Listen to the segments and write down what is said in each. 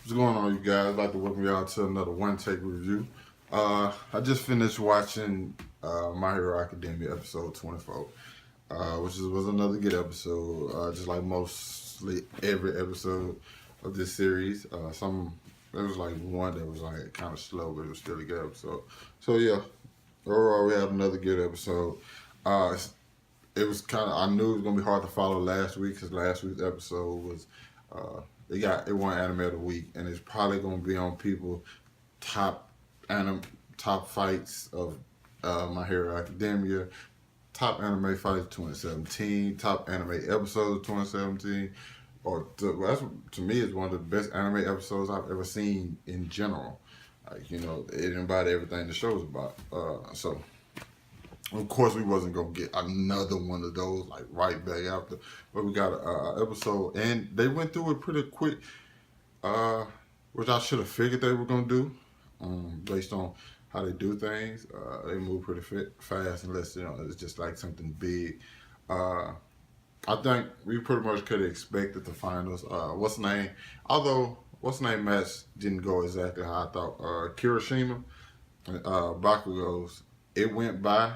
What's going on, you guys? I'd like to welcome y'all to another One Take review. I just finished watching My Hero Academia episode 24, was another good episode. Just like mostly every episode of this series. There was like one that was like kind of slow, but it was still a good episode. So yeah, overall we had another good episode. Uh, it was kind of, I knew it was gonna be hard to follow last week because last week's episode was it won anime of the week, and it's probably gonna be on people top top fights of My Hero Academia, top anime fights of 2017, top anime episodes of 2017, to me is one of the best anime episodes I've ever seen in general. Like, it embodied everything the show's about. So of course, we wasn't gonna get another one of those like right back after, but we got a episode, and they went through it pretty quick, uh, which I should have figured they were gonna do, based on how they do things. They move pretty fast, unless it's just like something big. Uh, I think we pretty much could have expected the finals. What's name match didn't go exactly how I thought. Kirishima, Bakugo's, it went by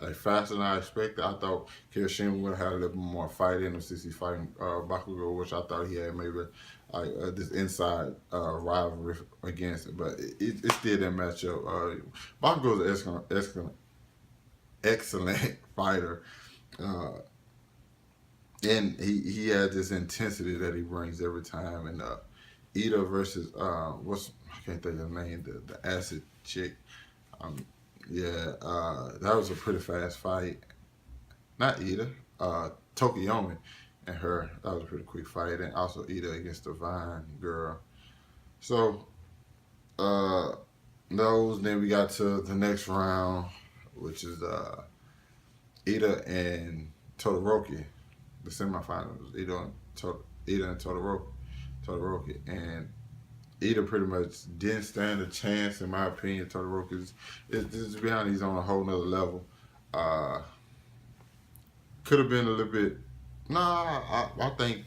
like faster than I expected. I thought Kirishima would have had a little more fight in him since he's fighting Bakugo, which I thought he had maybe this inside rivalry against it. But it still didn't match up. Bakugo's an excellent fighter. And he has this intensity that he brings every time. And Ida versus I can't think of the name, the acid chick. Yeah, that was a pretty fast fight. Not Ida, Tokiyomi and her. That was a pretty quick fight, and also Ida against the Vine girl. So those. Then we got to the next round, which is Ida and Todoroki. The semifinals. Ida and Todoroki, and Ida pretty much didn't stand a chance, in my opinion. Todoroki is to be honest, he's on a whole nother level. Could have been a little bit. Nah, I think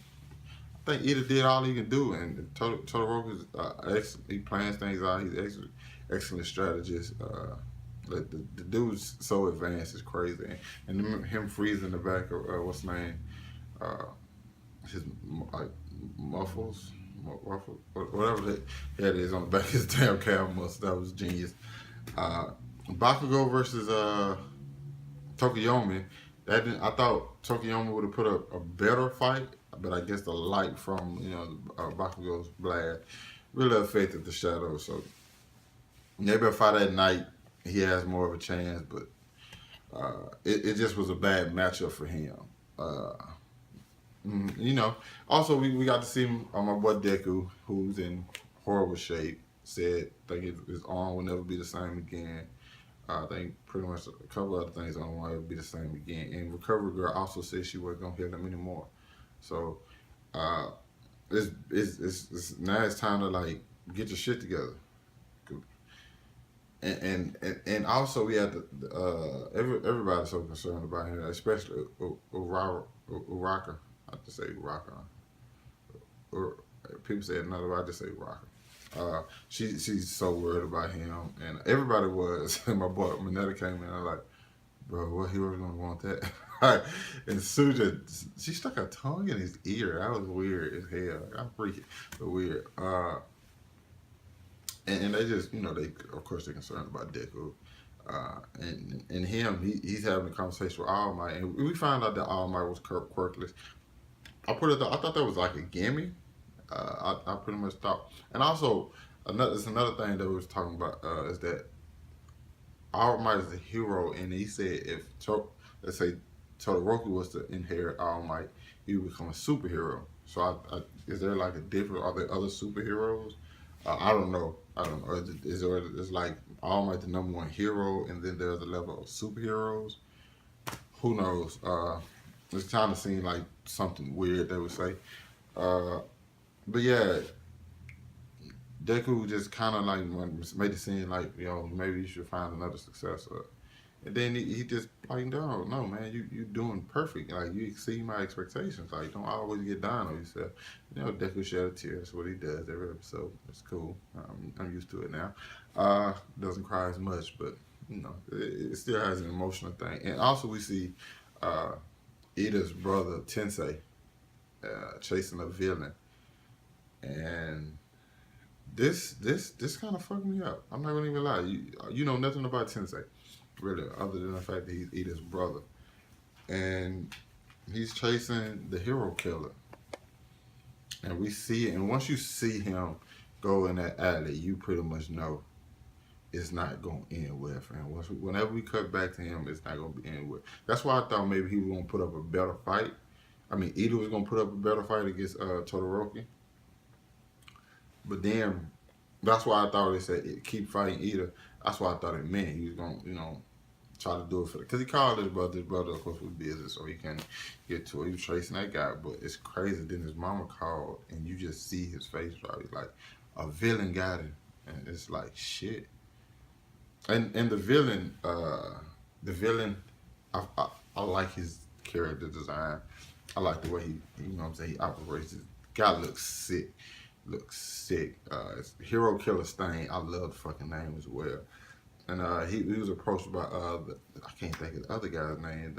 Ida did all he can do, and Todoroki is excellent. He plans things out. He's excellent strategist. The dude's so advanced, it's crazy, and him freezing the back of what's his name, his like muffles. Whatever that is on the back of his damn calf muscle, that was genius. Bakugo versus Tokiyomi. I thought Tokiyomi would have put up a better fight, but I guess the light from Bakugo's blast really affected the shadow. So maybe a fight at night, he has more of a chance, but it just was a bad matchup for him. Also we got to see my boy Deku, who's in horrible shape. Said his arm will never be the same again. I think pretty much a couple other things on why it would be the same again. And Recovery Girl also said she wasn't gonna hit him anymore. So it's now it's time to like get your shit together. And also we had everybody's so concerned about him, especially Uraka. I have to say Uraka. Or people say another way, I just say Uraka. She's so worried about him, and everybody was. And my boy Minetta came in, and I'm like, bro, what hero gonna want that? And Suja, she stuck her tongue in his ear. That was weird as hell. I freak it, but weird. And they just, they of course they're concerned about Deku, and him. He's having a conversation with All Might, and we found out that All Might was quirkless. I thought that was like a gimme. I pretty much thought, and also another thing that we was talking about is that All Might is a hero, and he said if let's say Todoroki was to inherit All Might, he would become a superhero. So is there like a difference? Are there other superheroes? I don't know. Is like All Might the #1 hero, and then there's a level of superheroes? Who knows? It's kind of seemed like something weird they would say. But yeah, Deku just kind of like made it seem like maybe you should find another successor. And then he just like, no, man, you doing perfect. Like you exceed my expectations. Like don't always get down on yourself. Deku shed a tear. That's what he does every episode. It's cool. I'm used to it now. Doesn't cry as much, but it still has an emotional thing. And also we see Ida's brother Tensei chasing a villain, and this kind of fucked me up. I'm not gonna even lie. You know nothing about Tensei, really, other than the fact that he's Ida's brother, and he's chasing the hero killer. And we see it, and once you see him go in that alley, you pretty much know it's not going to end well for him. Whenever we cut back to him, it's not going to be end well. That's why I thought maybe he was going to put up a better fight. I mean, Ida was going to put up a better fight against Todoroki. But then, that's why I thought they said keep fighting Ida. That's why I thought it meant he was going to, try to do it for because he called his brother. His brother, of course, was busy, so he can't get to it. He was tracing that guy, but it's crazy. Then his mama called, and you just see his face drop. He's like, a villain got him, and it's like shit. And the villain, I like his character design. I like the way he operates. This guy looks sick. It's Hero Killer Stain. I love the fucking name as well. And he was approached by I can't think of the other guy's name.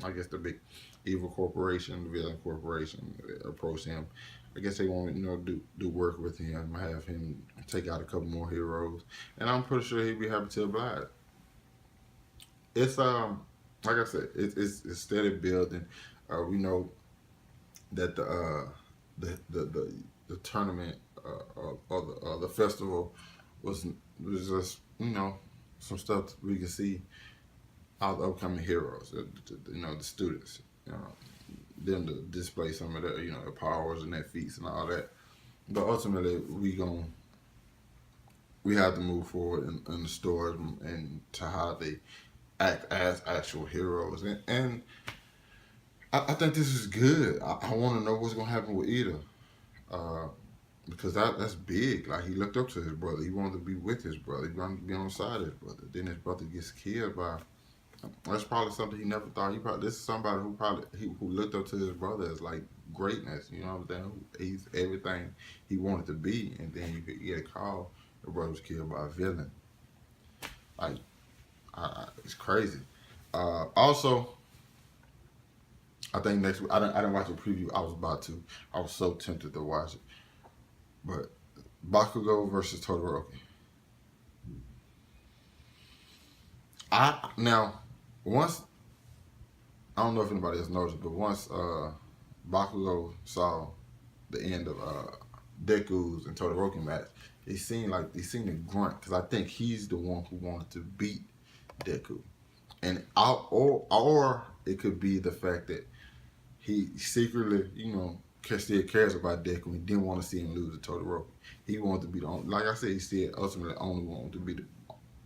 I guess the big evil corporation, the villain corporation, approached him. I guess they want to do work with him, have him take out a couple more heroes, and I'm pretty sure he'd be happy to oblige. It's like I said, it's steady building. We know that the tournament or the festival was just some stuff we can see out the upcoming heroes, the students, them to display some of their their powers and their feats and all that. But ultimately, we have to move forward in the story and to how they act as actual heroes. And I think this is good. I want to know what's gonna happen with Ida. Because that's big. Like, he looked up to his brother. He wanted to be with his brother. He wanted to be on the side of his brother. Then his brother gets killed by. That's probably something he never thought. This is somebody who looked up to his brother as like greatness. You know what I'm saying? He's everything he wanted to be, and then you could get a call. Your brother was killed by a villain. Like, it's crazy. Also, I think next week I didn't watch the preview. I was about to. I was so tempted to watch it. But Bakugo versus Todoroki. Once, I don't know if anybody else noticed, but once Bakugo saw the end of Deku's and Todoroki match, he seemed to grunt, because I think he's the one who wanted to beat Deku, and or it could be the fact that he secretly, still cares about Deku and didn't want to see him lose to Todoroki. He wanted to be the only, like I said, he still ultimately only wanted to be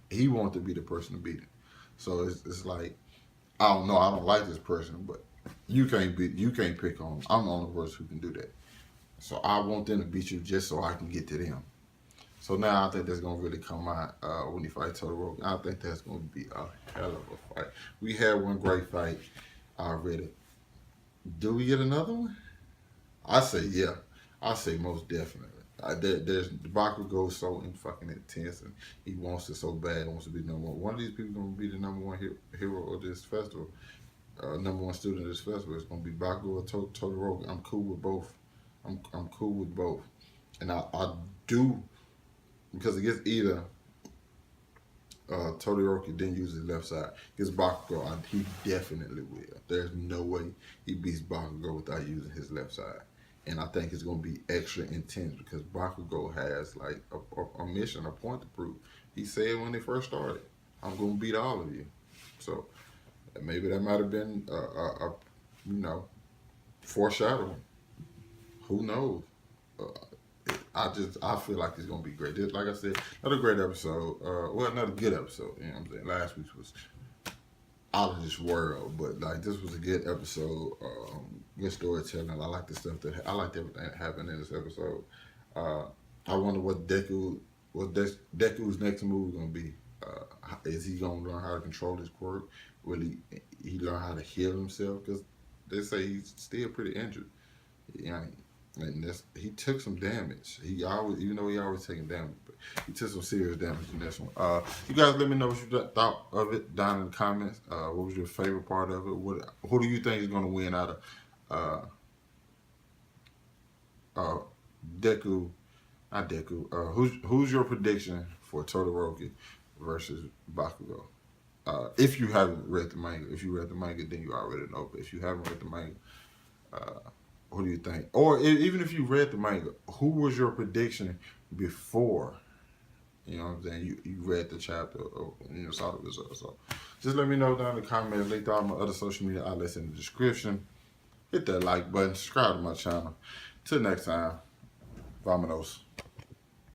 he wanted to be the person to beat him. So it's like, I don't know, I don't like this person, but you can't pick on him. I'm the only person who can do that. So I want them to beat you just so I can get to them. So now I think that's gonna really come out when he fights Todoroki. I think that's gonna be a hell of a fight. We had one great fight already. Do we get another one? I say yeah. I say most definitely. There's Bakugo so fucking intense, and he wants it so bad. He wants to be number one. One of these people gonna be the number one hero of this festival. Number one student of this festival. It's gonna be Bakugo or Todoroki. I'm cool with both. I'm cool with both, and I do, because against either Todoroki didn't use his left side. Against Bakugo, he definitely will. There's no way he beats Bakugo without using his left side. And I think it's going to be extra intense because Bakugo has like a mission, a point to prove. He said when they first started, I'm going to beat all of you. So maybe that might have been foreshadowing. Who knows? I feel like it's going to be great. Like I said, another great episode. Another good episode. You know what I'm saying? Last week's was out of this world, but like this was a good episode. Good storytelling. I like everything that happened in this episode. I wonder what Deku's next move is gonna be. is he gonna learn how to control his quirk? Will he learn how to heal himself? Because they say he's still pretty injured. Yeah, and he took some damage. He always, even though he always taking damage, but he took some serious damage in this one. You guys, let me know what you thought of it down in the comments. What was your favorite part of it? Who do you think is gonna win out of Deku? Not Deku. Who's your prediction for Todoroki versus Bakugo? If you haven't read the manga, if you read the manga, then you already know. But if you haven't read the manga, what do you think? Or even if you read the manga, who was your prediction before? You know what I'm saying? You read the chapter or saw the results. So just let me know down in the comments. Link to all my other social media outlets in the description. Hit that like button. Subscribe to my channel. Till next time, Vamonos.